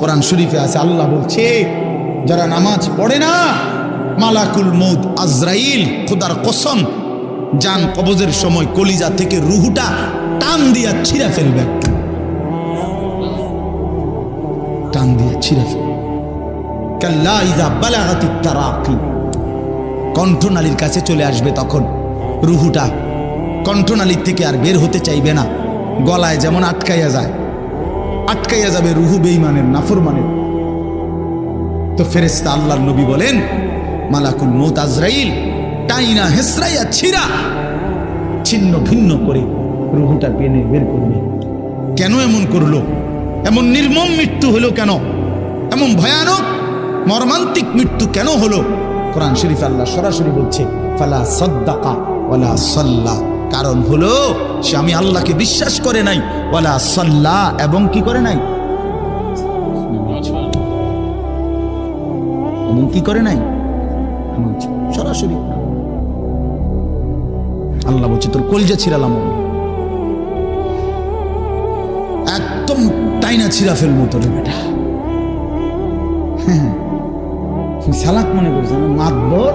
কোরআন শরীফে আছে, আল্লাহ বলছে যারা নামাজ পড়ে না, মালাকুল মউত আজরাইল খোদার কসম জান কবজের সময় কলিজা থেকে রুহুটা টান দিয়া ছিঁড়া ফেলবে, টান দিয়া ছিঁড়া ফেলবে। কাল্লা ইযা বালাগাতিত তারাকি, কণ্ঠনালীর কাছে চলে আসবে, তখন রুহুটা কণ্ঠনালীর থেকে আর বের হতে চাইবে না। গলায় যেমন আটকাইয়া যায়, আটকাইয়া যাবে রুহু বেঈমানের, নাফরমানের। তো ফেরেশতা আল্লাহর নবী বলেন মালাকুল মউত আজরাইল টাইনা হেসরাইয়া ছিঁড়া ছিন্ন ভিন্ন করে রুহুটা টেনে বের করবে। কেন এমন করলো? এমন নির্মম মৃত্যু হলো কেন? এমন ভয়ানক মর্মান্তিক মৃত্যু কেন হলো? কোরআন শরীফে আল্লাহ সরাসরি বলছে ফালা সাদ্দাকা ওয়ালা সাল্লা, কারণ হলো সে আমি আল্লাহকে বিশ্বাস করে নাই, ওয়ালা সাল্লা এবং কি করে নাই, এবং কি করে নাই, সরাসরি আল্লাহ বলছে তোর কলজা ছিড়ালাম, একদম টাইনা ছিঁড়া ফেলবো তোর বেটা। সালাক মনে করছে না, মাতবর